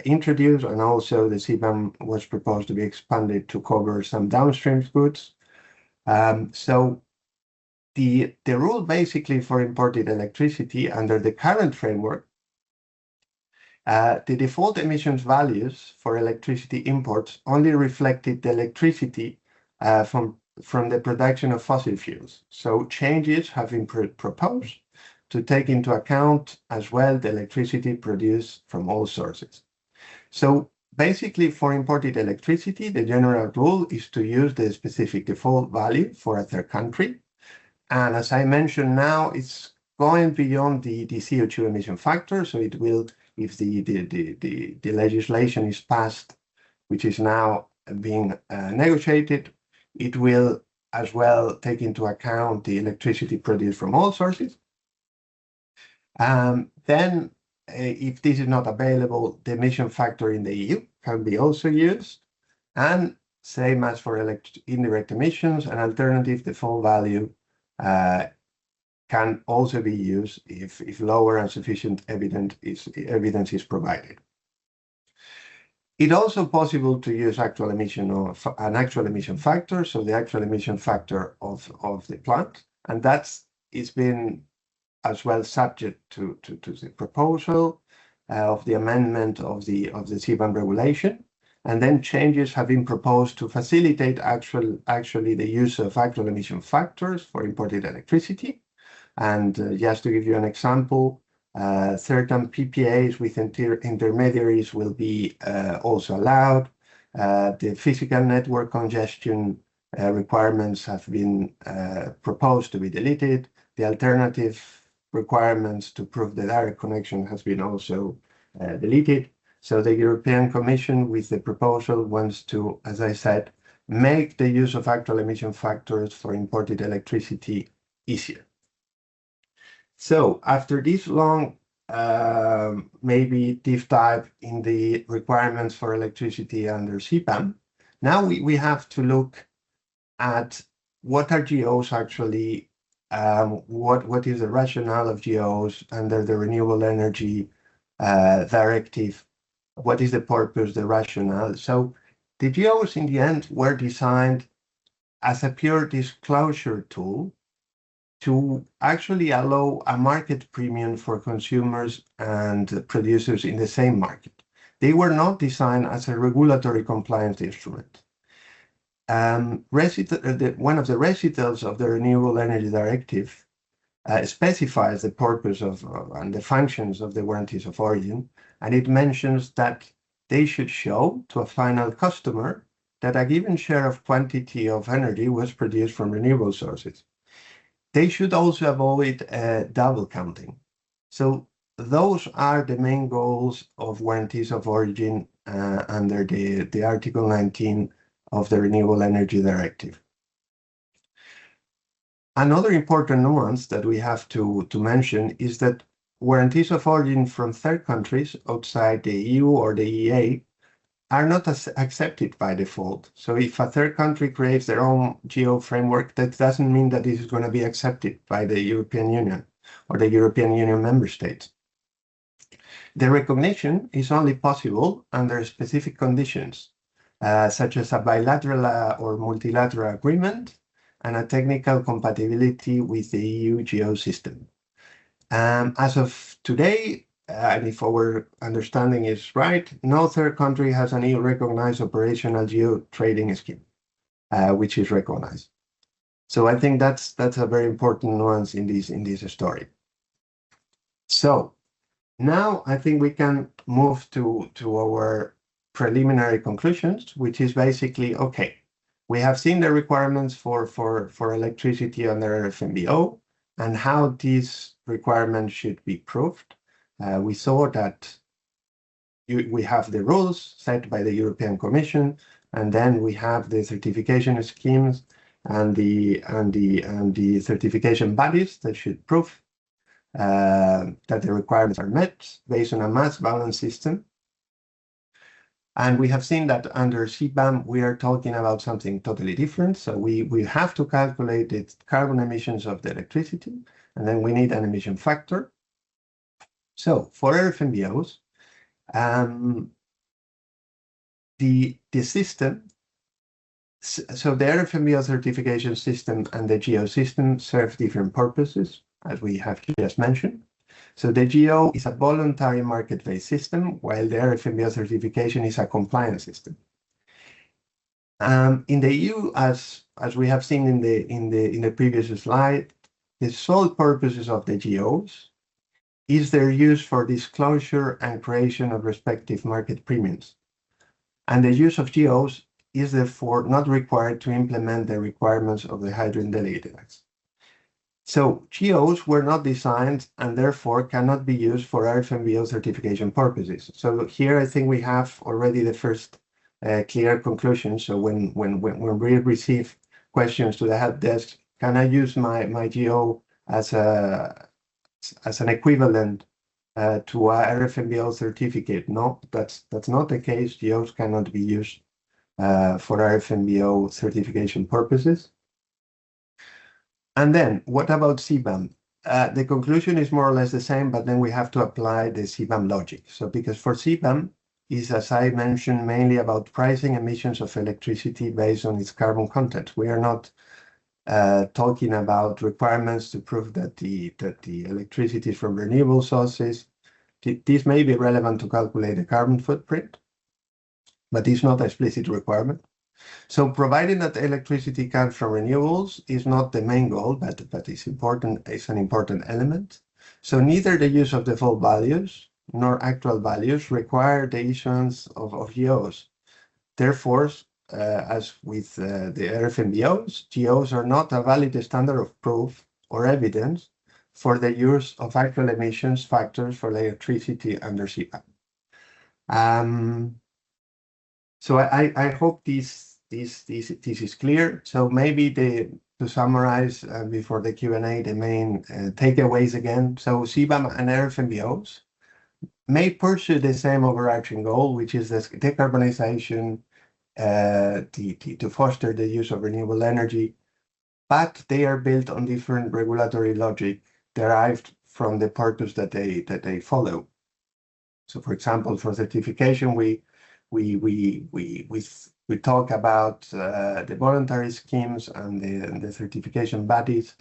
introduced, and also the CBAM was proposed to be expanded to cover some downstream goods. So the rule basically for imported electricity under the current framework, the default emissions values for electricity imports only reflected the electricity from the production of fossil fuels. So changes have been proposed to take into account as well the electricity produced from all sources. So basically for imported electricity, the general rule is to use the specific default value for a third country. And as I mentioned now, it's going beyond the CO2 emission factor. So it will, if the legislation is passed, which is now being negotiated, it will as well take into account the electricity produced from all sources. Then, if this is not available, the emission factor in the EU can be also used. And same as for indirect emissions, an alternative default value can also be used if lower and sufficient evidence is provided. It's also possible to use actual emission of an actual emission factor, so the actual emission factor of the plant, and it's been as well subject to the proposal of the amendment of the CBAM regulation. And then changes have been proposed to facilitate actually the use of actual emission factors for imported electricity. And just to give you an example, certain PPAs with intermediaries will be also allowed. The physical network congestion requirements have been proposed to be deleted. The alternative requirements to prove the direct connection has been also deleted. So the European Commission, with the proposal, wants to, as I said, make the use of actual emission factors for imported electricity easier. So after this long, maybe deep dive in the requirements for electricity under CBAM, now we have to look at what are GOs actually, what is the rationale of GOs under the Renewable Energy Directive, what is the purpose, the rationale. So the GOs in the end were designed as a pure disclosure tool to actually allow a market premium for consumers and producers in the same market. They were not designed as a regulatory compliance instrument. One of the recitals of the Renewable Energy Directive specifies the purpose of and the functions of the warranties of origin, and it mentions that they should show to a final customer that a given share of quantity of energy was produced from renewable sources. They should also avoid double counting. So those are the main goals of warranties of origin under the Article 19 of the Renewable Energy Directive. Another important nuance that we have to mention is that warranties of origin from third countries outside the EU or the EEA are not accepted by default. So if a third country creates their own GO framework, that doesn't mean that this is going to be accepted by the European Union or the European Union member states. The recognition is only possible under specific conditions, such as a bilateral or multilateral agreement and a technical compatibility with the EU GO system. As of today, and if our understanding is right, no third country has an EU-recognized operational GO trading scheme, which is recognized. So I think that's a very important nuance in this story. So now I think we can move to our preliminary conclusions, which is basically, okay, we have seen the requirements for electricity under RFNBO and how these requirements should be proved. We saw that we have the rules set by the European Commission, and then we have the certification schemes and the certification bodies that should prove that the requirements are met based on a mass balance system. And we have seen that under CBAM, we are talking about something totally different. So we have to calculate the carbon emissions of the electricity, and then we need an emission factor. So for RFNBOs, the system, so the RFNBO certification system and the GO system serve different purposes, as we have just mentioned. So the GO is a voluntary market-based system, while the RFNBO certification is a compliance system. In the EU, as we have seen in the previous slide, the sole purposes of the GOs is their use for disclosure and creation of respective market premiums. And the use of GOs is therefore not required to implement the requirements of the Hydrogen Delegated Acts. So GOs were not designed and therefore cannot be used for RFNBO certification purposes. So here I think we have already the first clear conclusion. So when we receive questions to the help desk, can I use my GO as an equivalent to a RFNBO certificate? No, that's not the case. GOs cannot be used for RFNBO certification purposes. And then what about CBAM? The conclusion is more or less the same, but then we have to apply the CBAM logic. So because for CBAM is, as I mentioned, mainly about pricing emissions of electricity based on its carbon content. We are not talking about requirements to prove that the electricity is from renewable sources, This may be relevant to calculate the carbon footprint, but it's not an explicit requirement. So providing that electricity comes from renewables is not the main goal, but it's important. It's an important element. So neither the use of default values nor actual values require the issuance of GOs. Therefore, as with the RFNBOs, GOs are not a valid standard of proof or evidence for the use of actual emissions factors for electricity under CBAM. So I hope this is clear. So maybe to summarize before the Q&A, the main takeaways again. So CBAM and RFNBOs may pursue the same overarching goal, which is the decarbonization to foster the use of renewable energy, but they are built on different regulatory logic derived from the purpose that they follow. So, for example, for certification, we talk about the voluntary schemes and the certification bodies,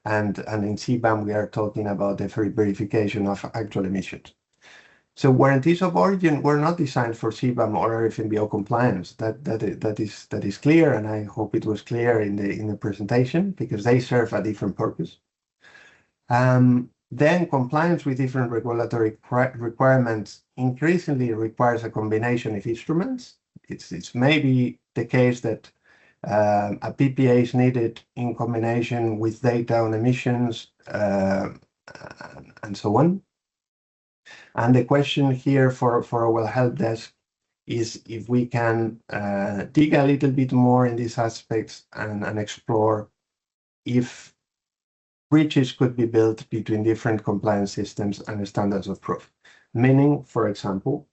and in CBAM we are talking about the verification of actual emissions. So warranties of origin were not designed for CBAM or RFNBO compliance. That is clear, and I hope it was clear in the presentation, because they serve a different purpose. Then compliance with different regulatory requirements increasingly requires a combination of instruments. It's maybe the case that a PPA is needed in combination with data on emissions and so on. And the question here for our help desk is if we can dig a little bit more in these aspects and explore if bridges could be built between different compliance systems and standards of proof. Meaning, for example,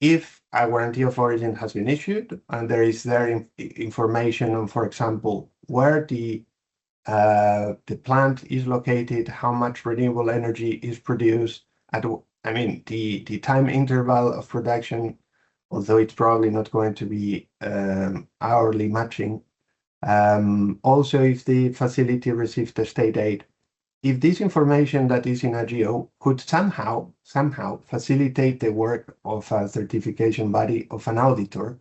if a warranty of origin has been issued and there is information on, for example, where the plant is located, how much renewable energy is produced, the time interval of production, although it's probably not going to be hourly matching. Also, if the facility received the state aid, if this information that is in a GO could somehow facilitate the work of a certification body, of an auditor,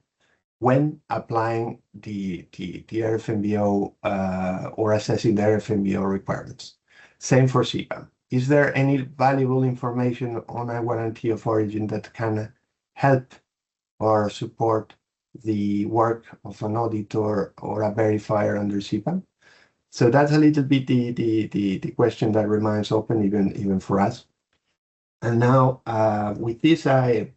when applying the RFNBO or assessing the RFNBO requirements. Same for CBAM. Is there any valuable information on a warranty of origin that can help or support the work of an auditor or a verifier under CBAM? So that's a little bit the question that remains open even for us. And now with this, I've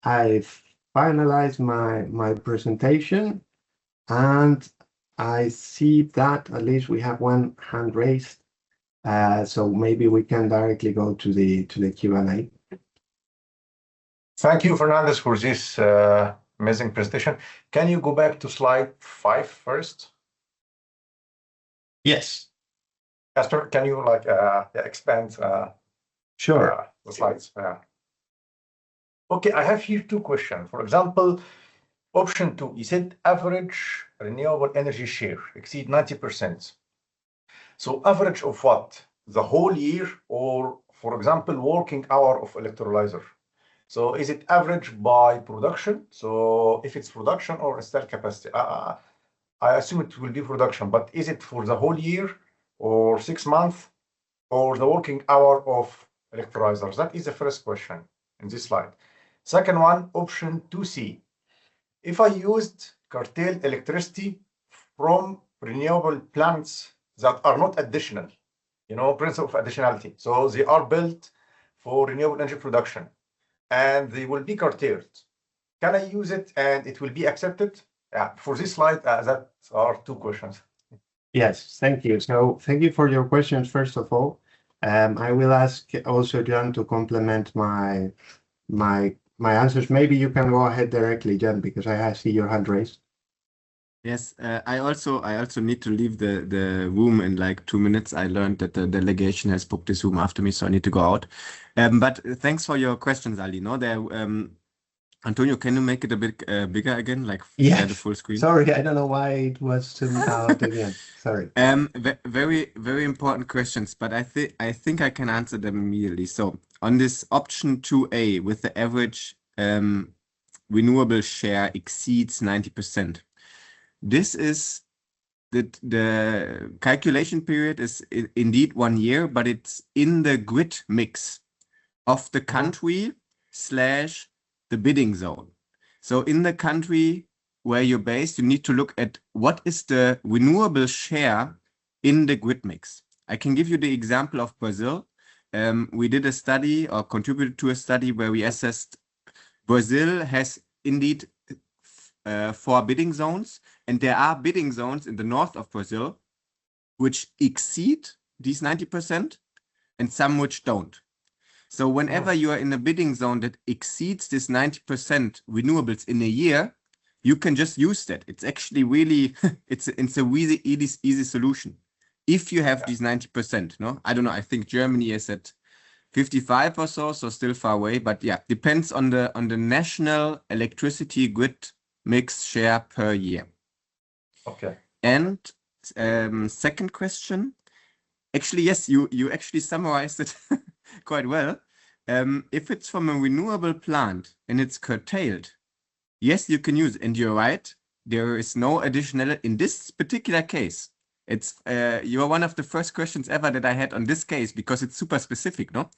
finalized my presentation, and I see that at least we have one hand raised. So maybe we can directly go to the Q&A. Thank you, Fernandez, for this amazing presentation. Can you go back to slide 5 first? Yes. Casper, can you expand Sure. the slides? Okay, I have here 2 questions. For example, option 2, you said average renewable energy share exceed 90%. So average of what? The whole year, or for example, working hour of electrolyzer? So is it average by production? So if it's production or installed capacity? I assume it will be production, but is it for the whole year or 6 months or the working hour of electrolyzers? That is the first question in this slide. Second one, option 2C. If I used curtailed electricity from renewable plants that are not additional, principle of additionality. So they are built for renewable energy production and they will be curtailed. Can I use it and it will be accepted? For this slide, that are 2 questions. Yes, thank you. So thank you for your questions, first of all. I will ask also John to complement my answers. Maybe you can go ahead directly, John, because I see your hand raised. Yes, I also need to leave the room in like 2 minutes. I learned that the delegation has booked this room after me, so I need to go out. But thanks for your questions, Ali. Antonio, can you make it a bit bigger again, share the full screen? Sorry, I don't know why it was zoomed out again. Sorry. Very, very important questions, but I think I can answer them immediately. So on this option 2A with the average renewable share exceeds 90%. This is the calculation period is indeed 1 year, but it's in the grid mix of the country slash the bidding zone. So in the country where you're based, you need to look at what is the renewable share in the grid mix. I can give you the example of Brazil. We did a study or contributed to a study where we assessed Brazil has indeed 4 bidding zones, and there are bidding zones in the north of Brazil which exceed these 90% and some which don't. So whenever you are in a bidding zone that exceeds this 90% renewables in a year, you can just use that. It's actually really, it's a really easy solution. If you have these 90%, no? I don't know, I think Germany is at 55 or so still far away, but yeah, depends on the national electricity grid mix share per year. Okay. And second question, actually, yes, you actually summarized it quite well. If it's from a renewable plant and it's curtailed, yes, you can use it. And you're right, there is no additional, in this particular case, it's you're one of the first questions ever that I had on this case because it's super specific, no?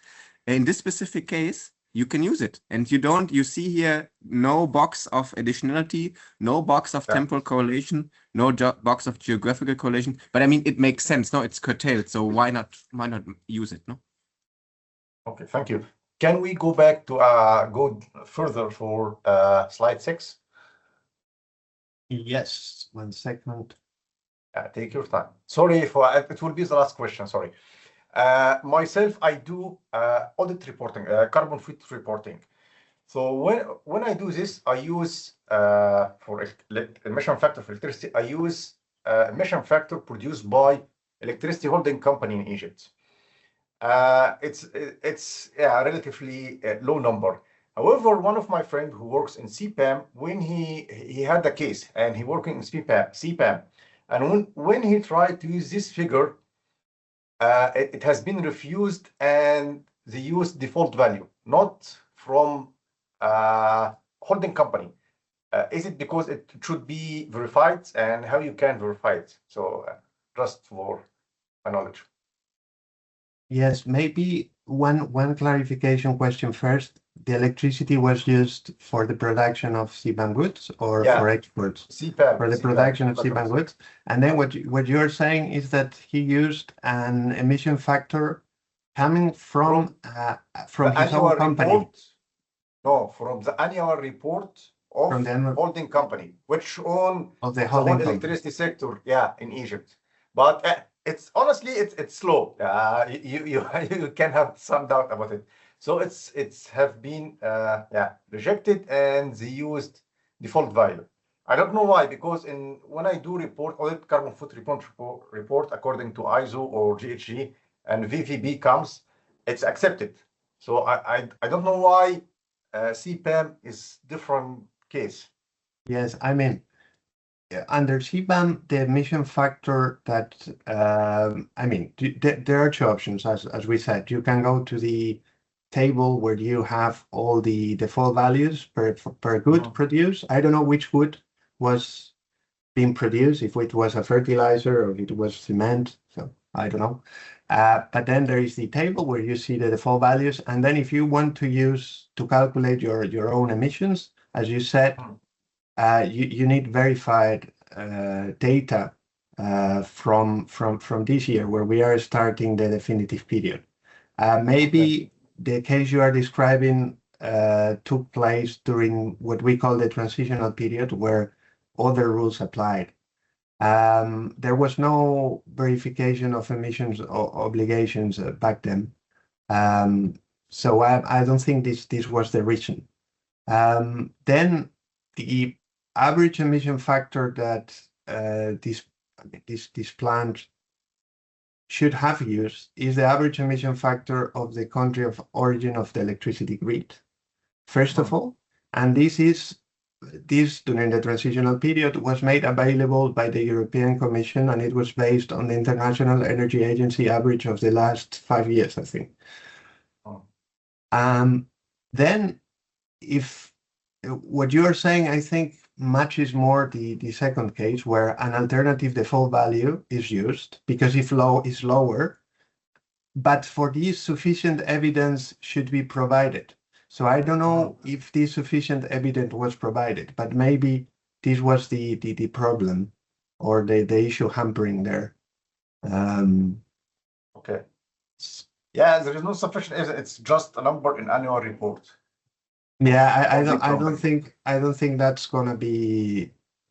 In this specific case, you can use it. And you see here no box of additionality, no box of temporal correlation, no box of geographical correlation. But I mean, it makes sense, no? It's curtailed, so why not use it, no? Okay, thank you. Can we go back to go further for slide 6? Yes, 1 second. Take your time. Sorry for it will be the last question. Sorry. Myself, I do audit reporting, carbon footprint reporting. So when I do this, I use for emission factor for electricity, I use emission factor produced by electricity holding company in Egypt. It's a relatively low number. However, one of my friends who works in CBAM, when he had a case and he working in CBAM, and when he tried to use this figure, it has been refused, and they use default value, not from holding company. Is it because it should be verified, and how you can verify it? So just for my knowledge. Yes, maybe one clarification question first. The electricity was used for the production of CBAM goods or for exports? CBAM. For the production of CBAM goods. And then what you're saying is that he used an emission factor coming from his own company. No, from the annual report of the holding company, which own the whole electricity sector, in Egypt. But it's honestly it's slow. You can have some doubt about it. So it's have been rejected, and they used default value. I don't know why, because when I do audit carbon footprint report according to ISO or GHG and VVB comes, it's accepted. So I don't know why CBAM is different case. Yes, I mean, under CBAM, the emission factor that there are 2 options, as we said. You can go to the table where you have all the default values per good produced. I don't know which good was being produced, if it was a fertilizer or if it was cement, so I don't know. But then there is the table where you see the default values, and then if you want to calculate your own emissions, as you said, you need verified data from this year, where we are starting the definitive period. Maybe the case you are describing took place during what we call the transitional period, where other rules applied. There was no verification of emissions obligations back then. So I don't think this was the reason. Then the average emission factor that this plant should have used is the average emission factor of the country of origin of the electricity grid, first of all. And this during the transitional period was made available by the European Commission, and it was based on the International Energy Agency average of the last 5 years, I think. Then if what you are saying, I think, matches more the second case where an alternative default value is used because if low is lower, but for this sufficient evidence should be provided. So I don't know if this sufficient evidence was provided, but maybe this was the problem or the issue hampering there. Okay. Yeah, there is no sufficient evidence. It's just a number in annual report. Yeah, I don't think that's gonna be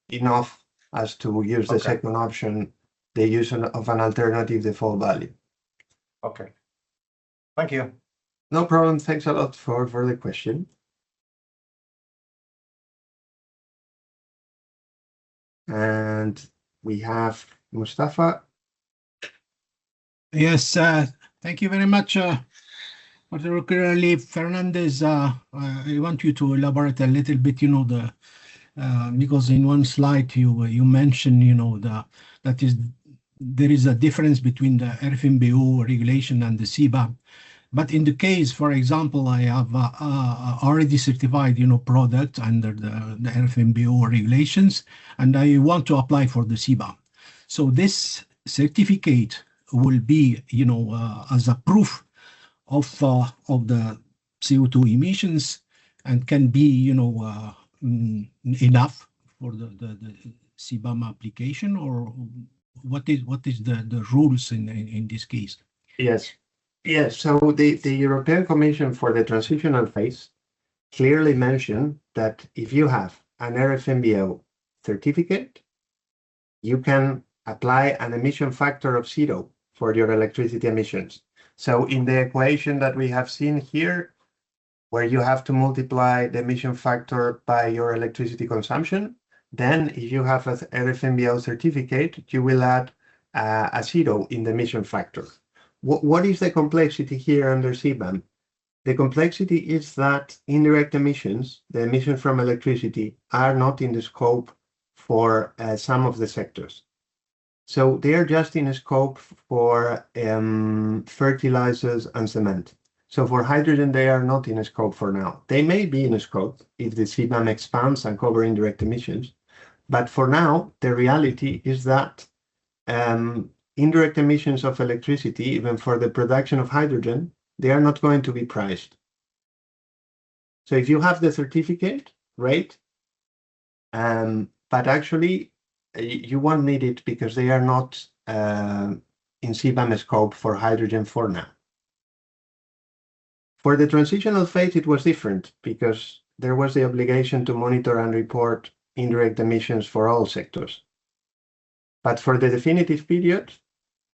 enough as to use the second option, the use of an alternative default value. Okay. Thank you. No problem. Thanks a lot for the question. And we have Mustafa. Yes, thank you very much, particularly Fernandez. I want you to elaborate a little bit, because in one slide you mentioned, there is a difference between the RFNBO regulation and the CBAM. But in the case, for example, I have already certified, product under the RFNBO regulations, and I want to apply for the CBAM. So this certificate will be, as a proof of the CO2 emissions and can be, enough for the CBAM application, or what is the rules in this case? Yes. Yes. So the European Commission for the transitional phase clearly mentioned that if you have an RFNBO certificate, you can apply an emission factor of 0 for your electricity emissions. So in the equation that we have seen here, where you have to multiply the emission factor by your electricity consumption, then if you have an RFNBO certificate, you will add a 0 in the emission factor. What is the complexity here under CBAM? The complexity is that indirect emissions, the emissions from electricity, are not in the scope for some of the sectors. So they are just in a scope for fertilizers and cement. So for hydrogen, they are not in a scope for now. They may be in a scope if the CBAM expands and cover indirect emissions. But for now, the reality is that indirect emissions of electricity, even for the production of hydrogen, they are not going to be priced. So if you have the certificate, great. But actually, you won't need it because they are not in CBAM scope for hydrogen for now. For the transitional phase, it was different because there was the obligation to monitor and report indirect emissions for all sectors. But for the definitive period,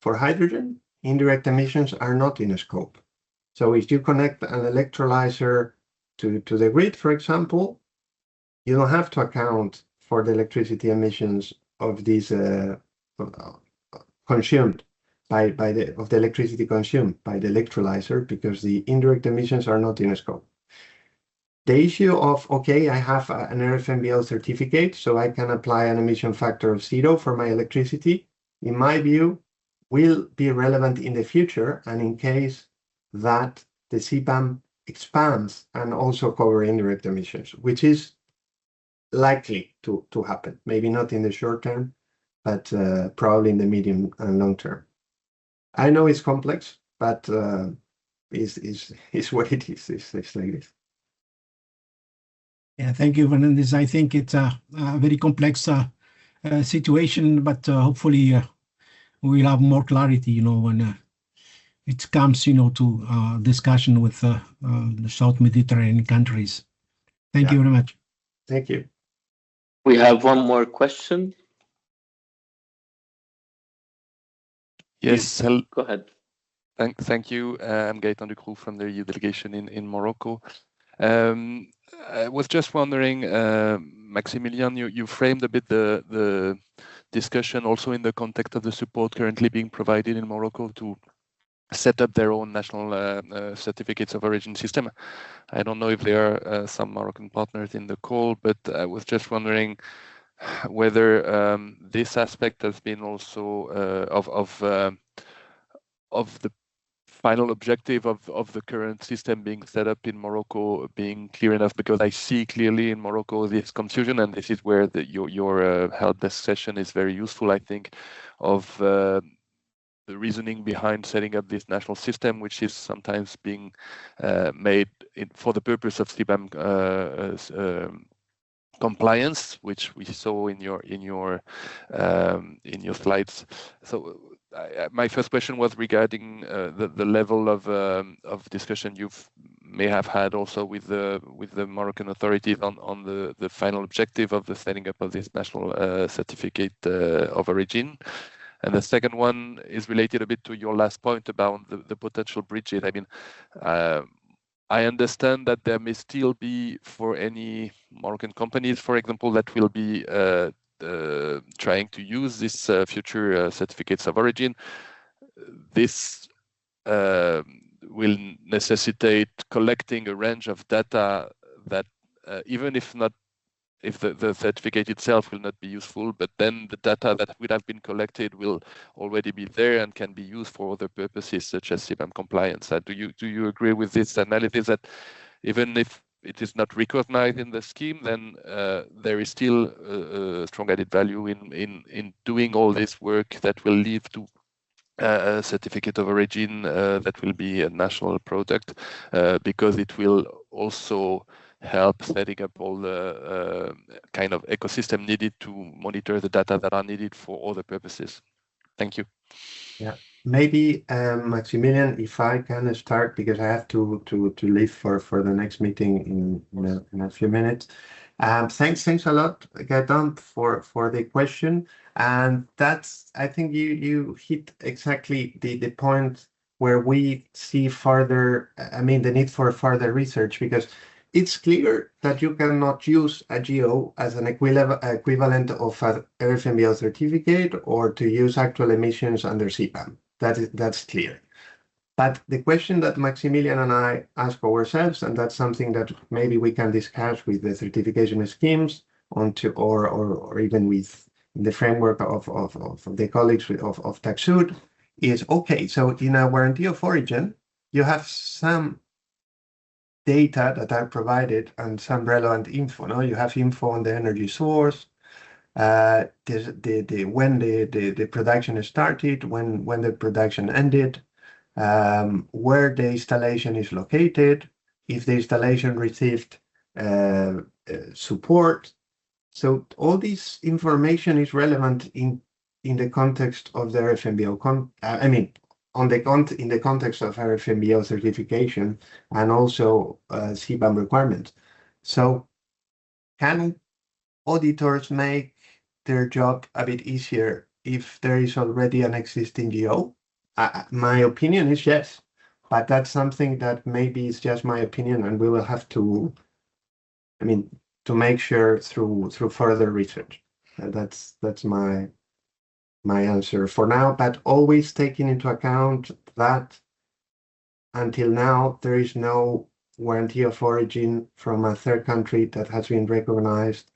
for hydrogen, indirect emissions are not in a scope. So if you connect an electrolyzer to the grid, for example, you don't have to account for the electricity emissions of these consumed of the electricity consumed by the electrolyzer, because the indirect emissions are not in a scope. The issue of, okay, I have an RFNBO certificate, so I can apply an emission factor of 0 for my electricity, in my view, will be relevant in the future, and in case that the CBAM expands and also cover indirect emissions, which is likely to happen. Maybe not in the short term, but probably in the medium and long term. I know it's complex, but it's what it is. It's like this. Yeah, thank you, Fernandez. I think it's a very complex situation, but hopefully we'll have more clarity, when it comes, to discussion with the South Mediterranean countries. Thank you very much. Thank you. We have one more question. Yes, go ahead. Thank you. I'm Gaëtan Ducroux from the EU delegation in Morocco. I was just wondering, Maximilian, you framed a bit the discussion also in the context of the support currently being provided in Morocco to set up their own national certificates of origin system. I don't know if there are some Moroccan partners in the call, but I was just wondering whether this aspect has been also of the final objective of the current system being set up in Morocco being clear enough? Because I see clearly in Morocco this confusion, and this is where your Helpdesk session is very useful, I think, of the reasoning behind setting up this national system, which is sometimes being made for the purpose of CBAM compliance, which we saw in your slides. So my first question was regarding the level of discussion you may have had also with the Moroccan authorities on the final objective of the setting up of this national certificate of origin. And the second one is related a bit to your last point about the potential bridges. I mean, I understand that there may still be, for any Moroccan companies, for example, that will be trying to use this future certificates of origin. This will necessitate collecting a range of data that even if the certificate itself will not be useful, but then the data that would have been collected will already be there and can be used for other purposes such as CBAM compliance. Do you agree with this analysis that even if it is not recognized in the scheme, then there is still a strong added value in doing all this work that will lead to a certificate of origin that will be a national product, because it will also help setting up all the kind of ecosystem needed to monitor the data that are needed for other purposes. Thank you. Yeah, maybe Maximilian, if I can start, because I have to leave for the next meeting in a few minutes. Thanks a lot, Gaetan, for the question. And that's, I think you hit exactly the point where we see further, the need for further research, because it's clear that you cannot use a GO as an equivalent of an RFNBO certificate or to use actual emissions under CBAM. That's clear. But the question that Maximilian and I ask ourselves, and that's something that maybe we can discuss with the certification schemes or even with the framework of the colleagues of TAXUD, is okay. So in a warranty of origin, you have some data that are provided and some relevant info. No, you have info on the energy source, when the production started, when the production ended, where the installation is located, if the installation received support. So all this information is relevant in the context of the RFNBO. In the context of RFNBO certification and also CBAM requirements. So can auditors make their job a bit easier if there is already an existing GO? My opinion is yes, but that's something that maybe is just my opinion, and we will have to, to make sure through further research. That's my answer for now, but always taking into account that until now there is no warranty of origin from a third country that has been recognized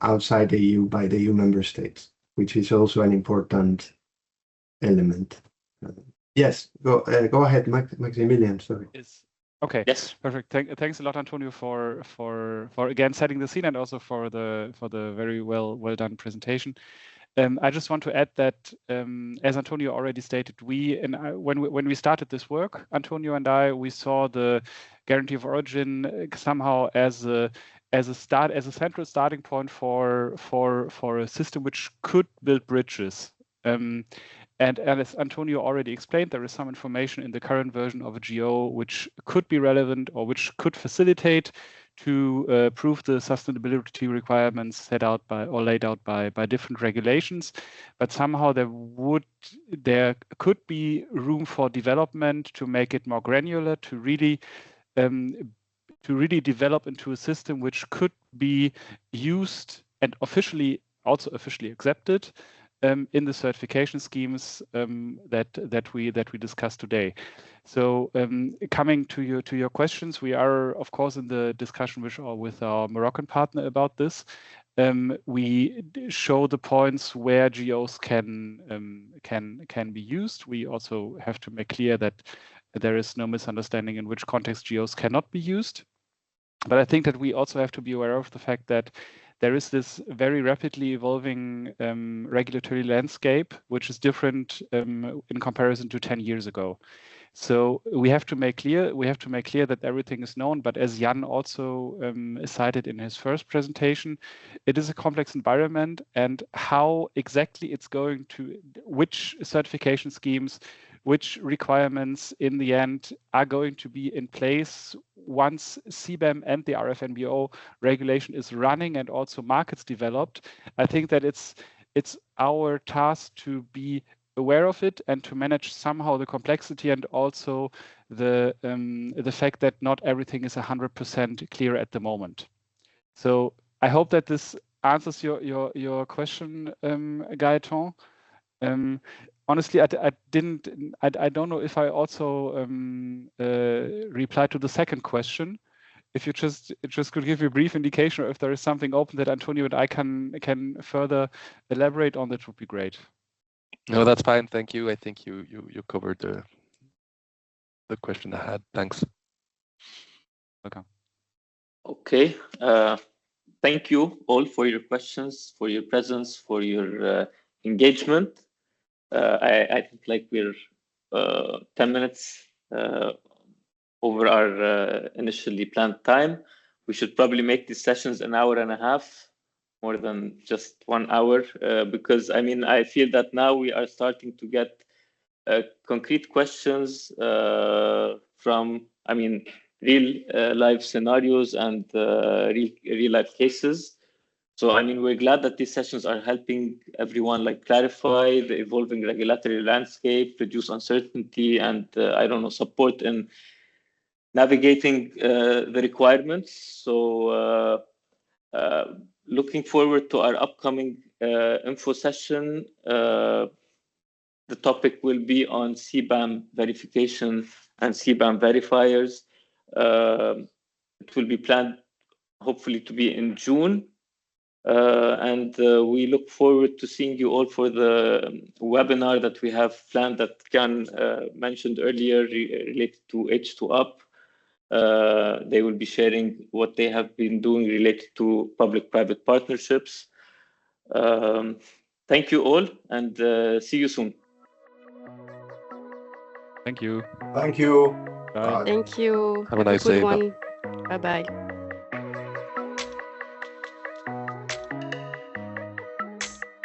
outside the EU by the EU member states, which is also an important element. Yes, go ahead, Maximilian. Sorry. Okay. Yes. Perfect. Thanks a lot, Antonio, for again setting the scene and also for the very well done presentation. I just want to add that, as Antonio already stated, when we started this work, Antonio and I, we saw the guarantee of origin somehow as a central starting point for a system which could build bridges. And as Antonio already explained, there is some information in the current version of a GO which could be relevant or which could facilitate to prove the sustainability requirements set out by or laid out by different regulations, but somehow there could be room for development to make it more granular, to really develop into a system which could be used and also officially accepted in the certification schemes that we discussed today. So coming to your questions, we are of course in the discussion with our Moroccan partner about this, We show the points where GOs can be used. We also have to make clear that there is no misunderstanding in which context GOs cannot be used. But I think that we also have to be aware of the fact that there is this very rapidly evolving regulatory landscape, which is different in comparison to 10 years ago. So we have to make clear that everything is known. But as Jan also cited in his first presentation, it is a complex environment, and how exactly it's going to, which certification schemes, which requirements in the end are going to be in place once CBAM and the RFNBO regulation is running and also markets developed. I think that it's our task to be aware of it and to manage somehow the complexity, and also the fact that not everything is 100% clear at the moment. So I hope that this answers your question, Gaetan. Honestly, I don't know if I also replied to the second question. If you just could give me a brief indication, or if there is something open that Antonio and I can further elaborate on, that would be great. No, that's fine. Thank you. I think you covered the question I had. Thanks. Okay. Okay. Thank you all for your questions, for your presence, for your engagement. I think like we're 10 minutes over our initially planned time. We should probably make these sessions an hour and a half, more than just 1 hour, because I mean, I feel that now we are starting to get concrete questions from, I mean, real life scenarios and real life cases. So, I mean, we're glad that these sessions are helping everyone like clarify the evolving regulatory landscape, reduce uncertainty, and I don't know, support in navigating the requirements. So, looking forward to our upcoming info session. The topic will be on CBAM verification and CBAM verifiers. It will be planned hopefully to be in June. And we look forward to seeing you all for the webinar that we have planned that Jan mentioned earlier related to H2UP. They will be sharing what they have been doing related to public-private partnerships. Thank you all, and see you soon. Thank you. Thank you. Bye. Thank you. Have a nice day. Good one. Bye-bye.